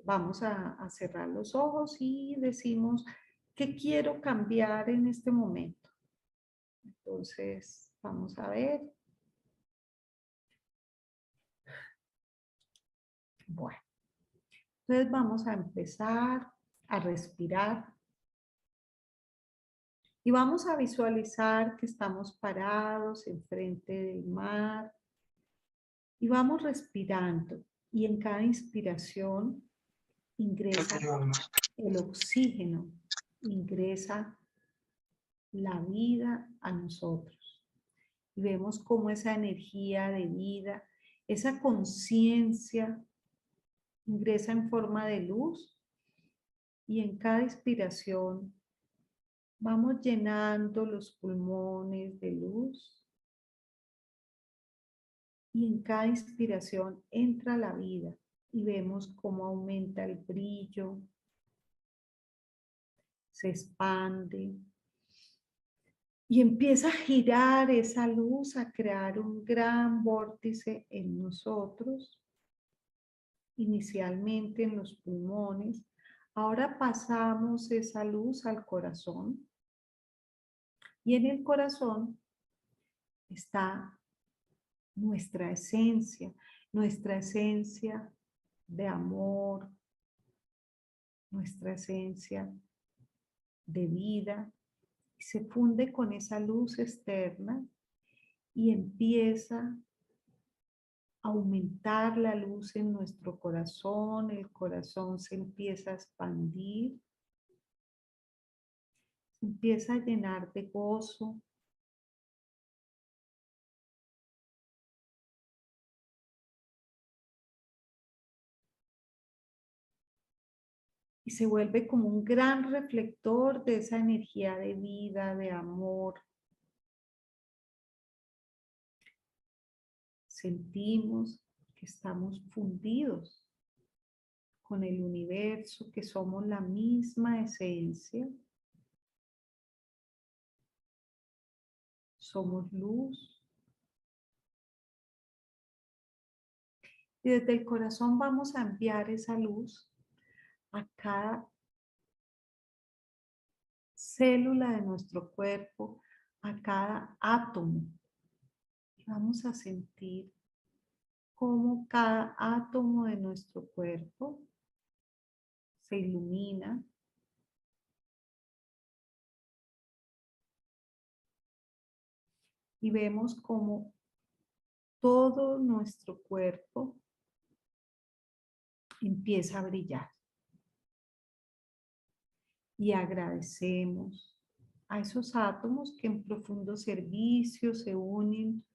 vamos a cerrar los ojos y decimos, ¿qué quiero cambiar en este momento? Entonces, vamos a ver. Bueno, entonces vamos a empezar a respirar. Y vamos a visualizar que estamos parados enfrente del mar. Y vamos respirando. Y en cada inspiración ingresa el oxígeno, ingresa la vida a nosotros. Y vemos cómo esa energía de vida, esa conciencia ingresa en forma de luz y en cada inspiración vamos llenando los pulmones de luz y en cada inspiración entra la vida y vemos cómo aumenta el brillo, se expande y empieza a girar esa luz, a crear un gran vórtice en nosotros, inicialmente en los pulmones. Ahora pasamos esa luz al corazón y en el corazón está nuestra esencia de amor, nuestra esencia de vida. Se funde con esa luz externa y empieza a aumentar la luz en nuestro corazón. El corazón se empieza a expandir, se empieza a llenar de gozo. Y se vuelve como un gran reflector de esa energía de vida, de amor. Sentimos que estamos fundidos con el universo, que somos la misma esencia. Somos luz. Y desde el corazón vamos a enviar esa luz a cada célula de nuestro cuerpo, a cada átomo. Y vamos a sentir cómo cada átomo de nuestro cuerpo se ilumina. Y vemos cómo todo nuestro cuerpo empieza a brillar. Y agradecemos a esos átomos que en profundo servicio se unen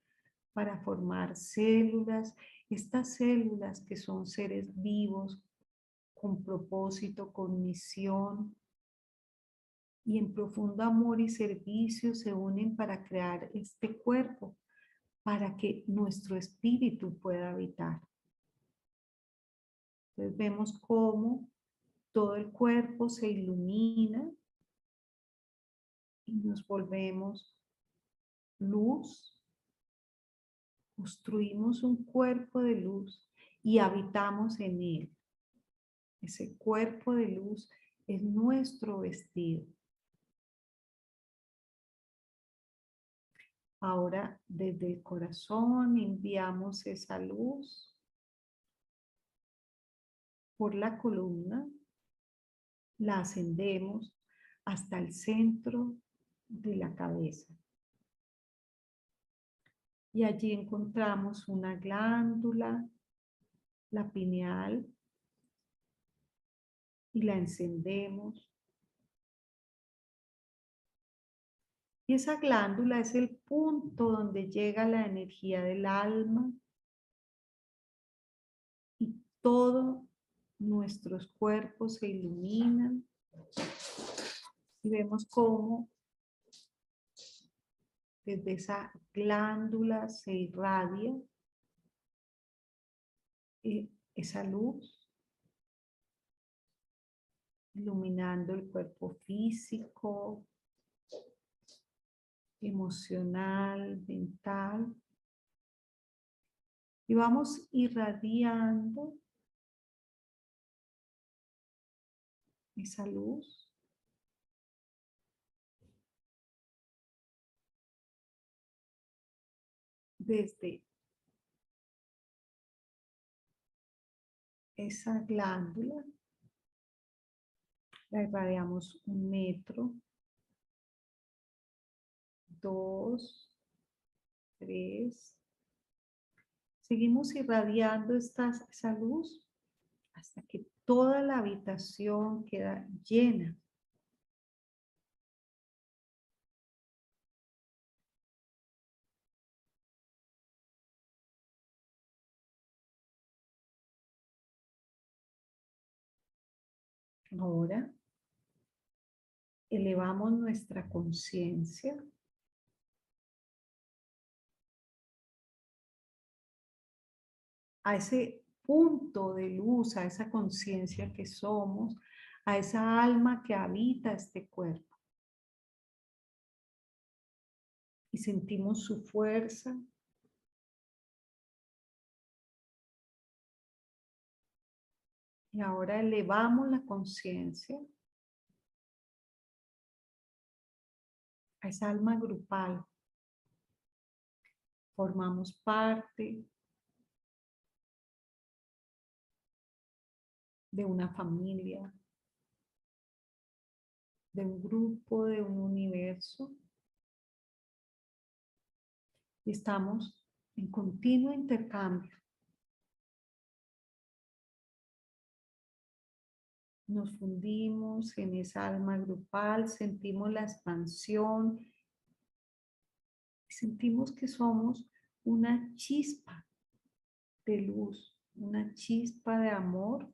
para formar células. Estas células que son seres vivos con propósito, con misión, y en profundo amor y servicio se unen para crear este cuerpo, para que nuestro espíritu pueda habitar. Entonces vemos cómo todo el cuerpo se ilumina y nos volvemos luz. Construimos un cuerpo de luz y habitamos en él. Ese cuerpo de luz es nuestro vestido. Ahora, desde el corazón enviamos esa luz por la columna, la ascendemos hasta el centro de la cabeza. Y allí encontramos una glándula, la pineal, y la encendemos. Y esa glándula es el punto donde llega la energía del alma y todos nuestros cuerpos se iluminan y vemos cómo desde esa glándula se irradia esa luz, iluminando el cuerpo físico, emocional, mental. Y vamos irradiando esa luz desde esa glándula. La irradiamos 1 metro, 2, 3. Seguimos irradiando esa luz hasta que toda la habitación queda llena. Ahora elevamos nuestra conciencia a ese punto de luz, a esa conciencia que somos, a esa alma que habita este cuerpo. Y sentimos su fuerza. Y ahora elevamos la conciencia a esa alma grupal. Formamos parte de una familia, de un grupo, de un universo. Y estamos en continuo intercambio. Nos fundimos en esa alma grupal, sentimos la expansión, sentimos que somos una chispa de luz, una chispa de amor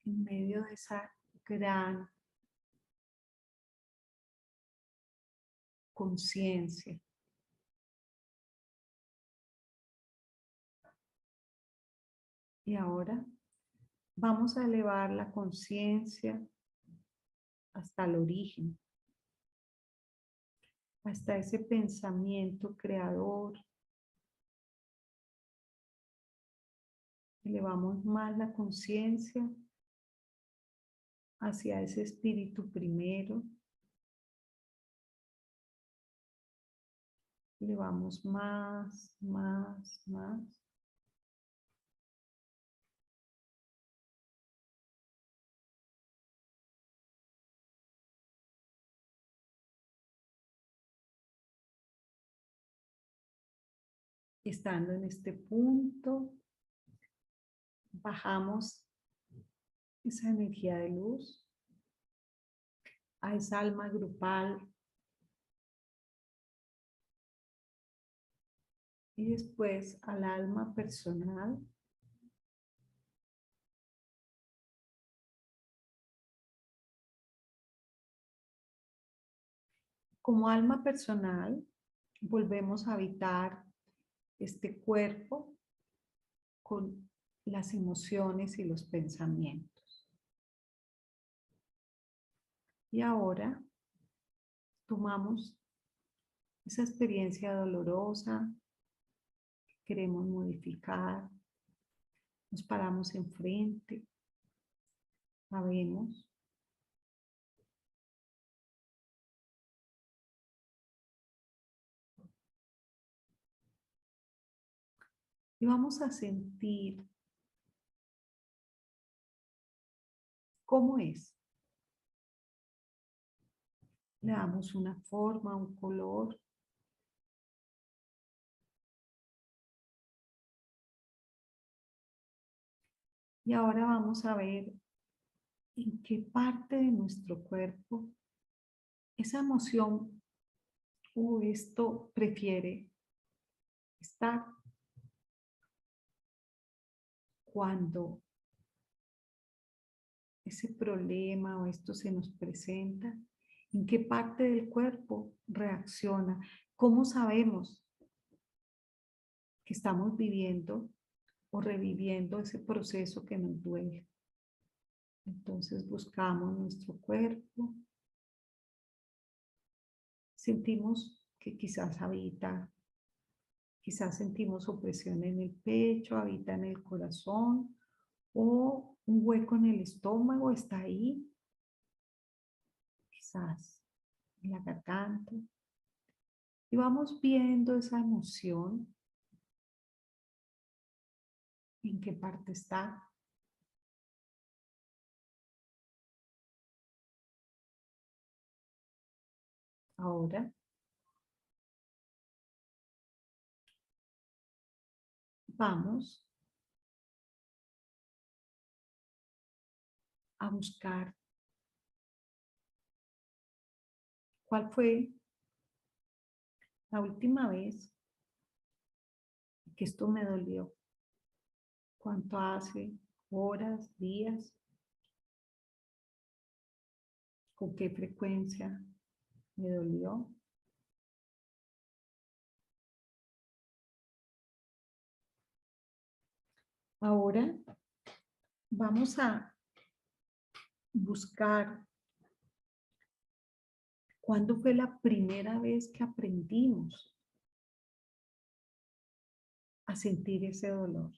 en medio de esa gran conciencia. Y ahora vamos a elevar la conciencia hasta el origen, hasta ese pensamiento creador, Elevamos más la conciencia hacia ese espíritu primero. Elevamos más, más, más. Estando en este punto, bajamos esa energía de luz a esa alma grupal y después al alma personal. Como alma personal, volvemos a habitar este cuerpo con las emociones y los pensamientos. Y ahora tomamos esa experiencia dolorosa que queremos modificar, nos paramos enfrente, la vemos. Y vamos a sentir cómo es. Le damos una forma, un color. Y ahora vamos a ver en qué parte de nuestro cuerpo esa emoción o esto prefiere estar cuando ese problema o esto se nos presenta. ¿En qué parte del cuerpo reacciona? ¿Cómo sabemos que estamos viviendo o reviviendo ese proceso que nos duele? Entonces buscamos nuestro cuerpo. Sentimos que quizás habita, quizás sentimos opresión en el pecho, habita en el corazón o un hueco en el estómago está ahí, quizás en la garganta. Y vamos viendo esa emoción, en qué parte está. Ahora vamos a buscar cuál fue la última vez que esto me dolió. ¿Cuánto hace? ¿Horas? ¿Días? ¿Con qué frecuencia me dolió? Ahora vamos a buscar cuándo fue la primera vez que aprendimos a sentir ese dolor.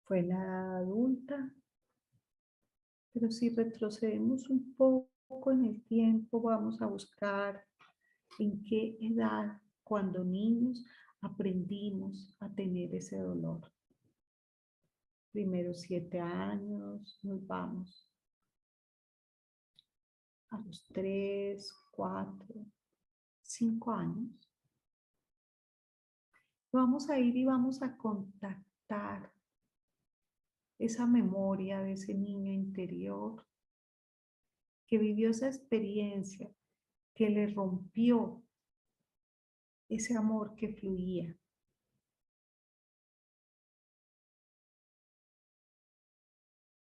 Fue en la edad adulta, pero si retrocedemos un poco en el tiempo, vamos a buscar en qué edad, cuando niños, aprendimos a tener ese dolor. Primero 7 años, nos vamos a los 3, 4, 5 años. Vamos a ir y vamos a contactar esa memoria de ese niño interior que vivió esa experiencia, que le rompió ese amor que fluía.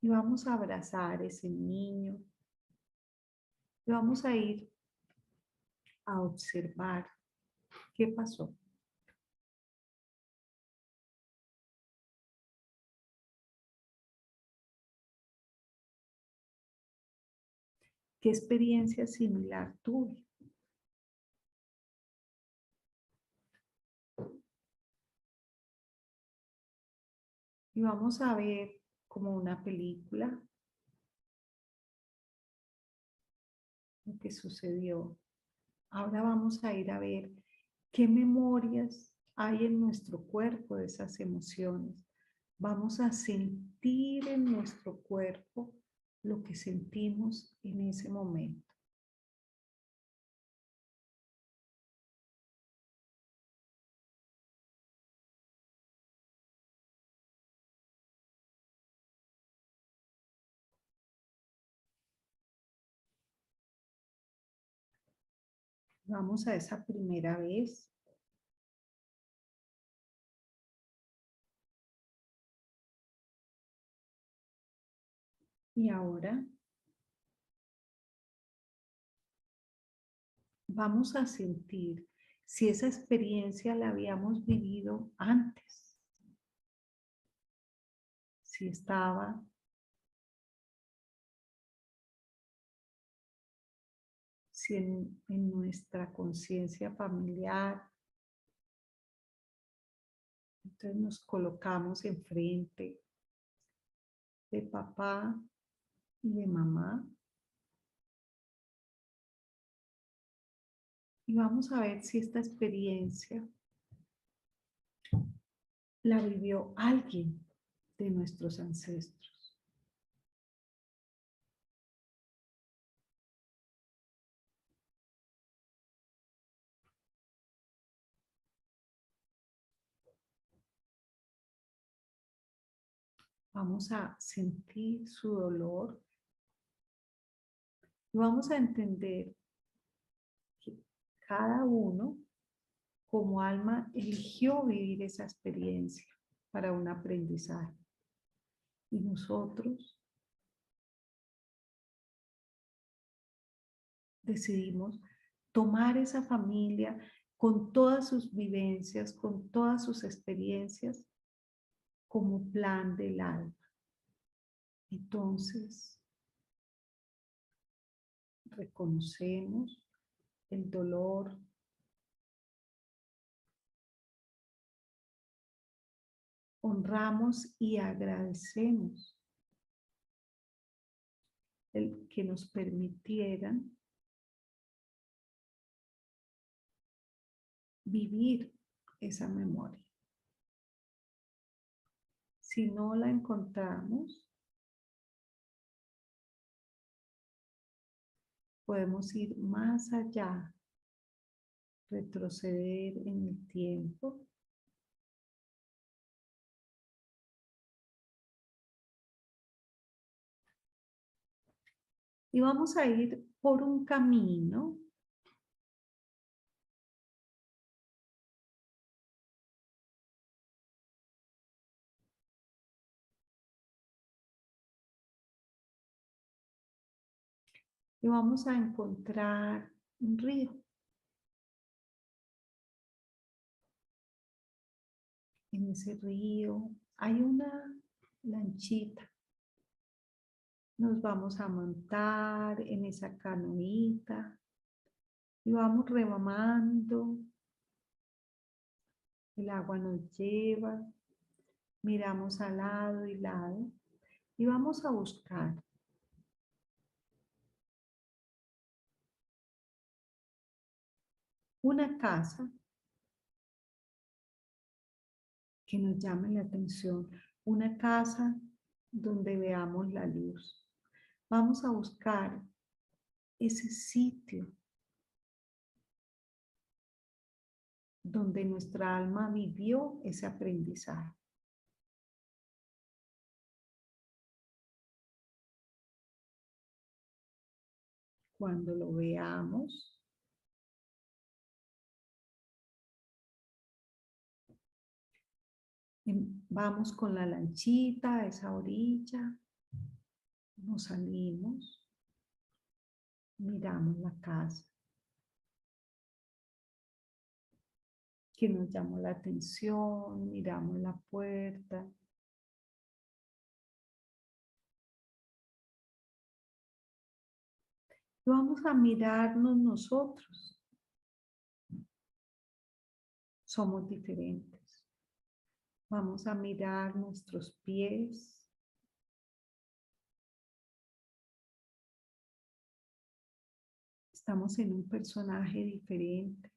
Y vamos a abrazar a ese niño. Y vamos a ir a observar qué pasó. ¿Qué experiencia similar tuve? Y vamos a ver como una película lo que sucedió. Ahora vamos a ir a ver qué memorias hay en nuestro cuerpo de esas emociones. Vamos a sentir en nuestro cuerpo lo que sentimos en ese momento. Vamos a esa primera vez. Y ahora vamos a sentir si esa experiencia la habíamos vivido antes. Si estaba si en nuestra conciencia familiar. Entonces nos colocamos enfrente de papá y de mamá. Y vamos a ver si esta experiencia la vivió alguien de nuestros ancestros. Vamos a sentir su dolor. Y vamos a entender que cada uno como alma eligió vivir esa experiencia para un aprendizaje. Y nosotros decidimos tomar esa familia con todas sus vivencias, con todas sus experiencias, como plan del alma. Entonces, reconocemos el dolor, honramos y agradecemos el que nos permitieran vivir esa memoria. Si no la encontramos, podemos ir más allá, retroceder en el tiempo y vamos a ir por un camino y vamos a encontrar un río. En ese río hay una lanchita. Nos vamos a montar en esa canoita y vamos remando. El agua nos lleva, miramos al lado y lado y vamos a buscar una casa que nos llame la atención, una casa donde veamos la luz. Vamos a buscar ese sitio donde nuestra alma vivió ese aprendizaje. Cuando lo veamos, vamos con la lanchita a esa orilla, nos salimos, miramos la casa que nos llamó la atención, miramos la puerta. Vamos a mirarnos nosotros. Somos diferentes. Vamos a mirar nuestros pies. Estamos en un personaje diferente.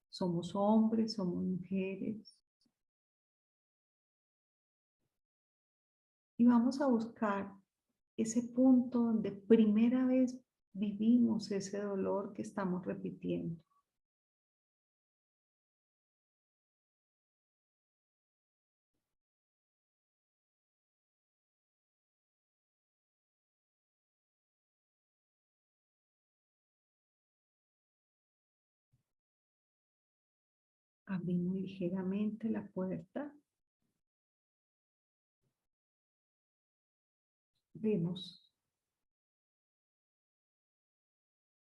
Somos hombres, somos mujeres. Y vamos a buscar ese punto donde primera vez vivimos ese dolor que estamos repitiendo. Abrimos ligeramente la puerta. Vemos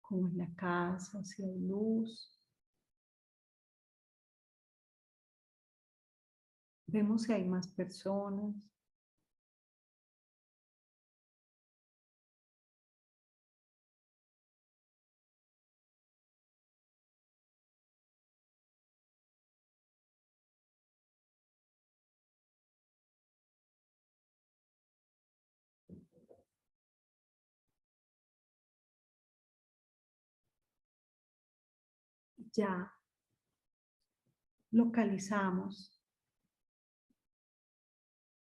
cómo en la casa, si hay luz. Vemos si hay más personas. Ya localizamos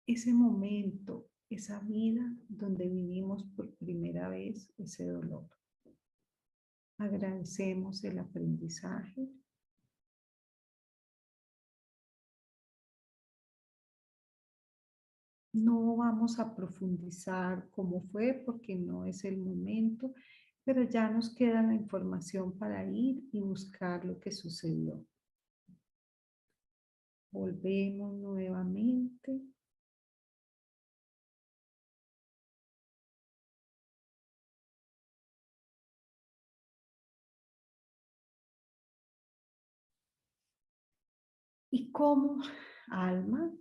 ese momento, esa vida donde vivimos por primera vez ese dolor. Agradecemos el aprendizaje. No vamos a profundizar cómo fue porque no es el momento, pero ya nos queda la información para ir y buscar lo que sucedió. Volvemos nuevamente. Y como alma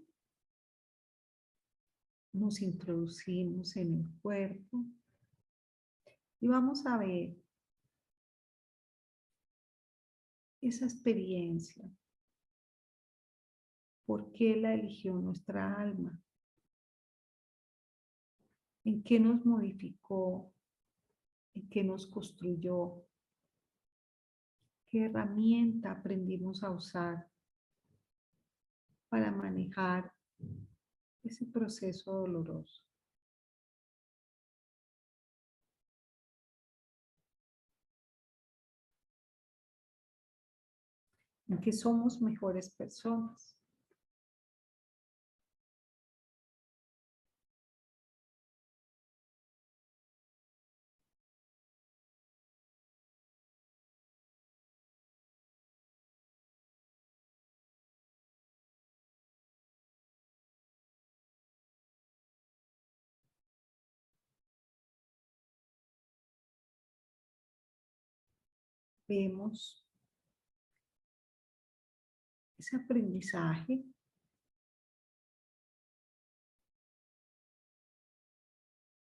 nos introducimos en el cuerpo y vamos a ver esa experiencia. ¿Por qué la eligió nuestra alma? ¿En qué nos modificó? ¿En qué nos construyó? ¿Qué herramienta aprendimos a usar para manejar ese proceso doloroso? ¿En qué somos mejores personas? Vemos ese aprendizaje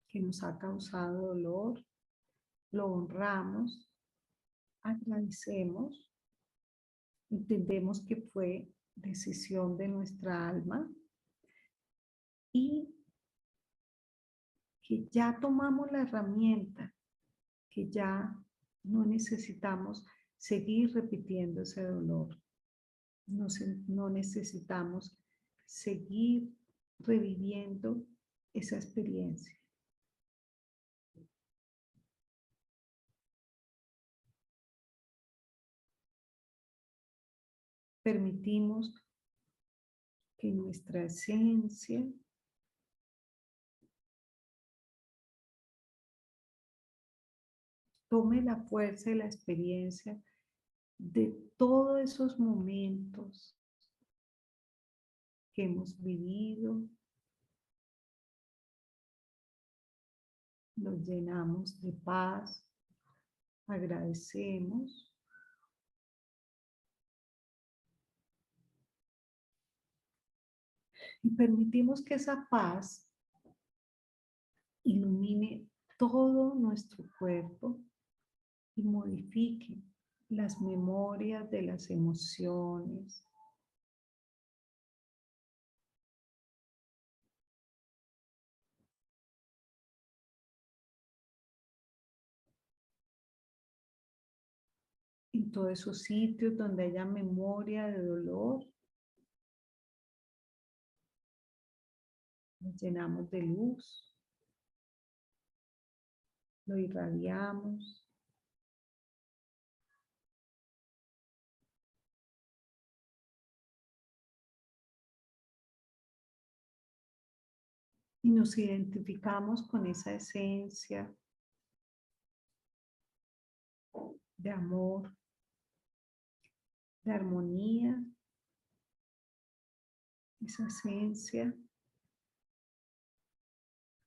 que nos ha causado dolor, lo honramos, agradecemos, entendemos que fue decisión de nuestra alma y que ya tomamos la herramienta, que ya no necesitamos seguir repitiendo ese dolor. No necesitamos seguir reviviendo esa experiencia. Permitimos que nuestra esencia tome la fuerza y la experiencia de todos esos momentos que hemos vivido. Nos llenamos de paz, agradecemos. Y permitimos que esa paz ilumine todo nuestro cuerpo y modifique las memorias de las emociones. En todos esos sitios donde haya memoria de dolor, nos llenamos de luz, lo irradiamos. Y nos identificamos con esa esencia de amor, de armonía, esa esencia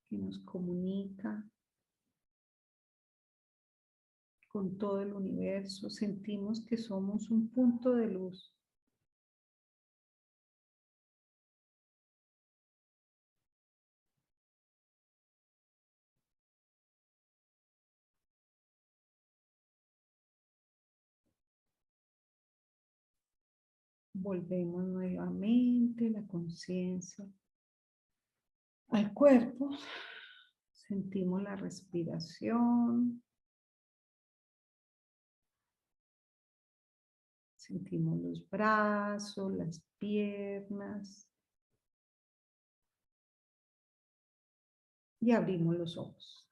que nos comunica con todo el universo. Sentimos que somos un punto de luz. Volvemos nuevamente la conciencia al cuerpo. Sentimos la respiración. Sentimos los brazos, las piernas. Y abrimos los ojos.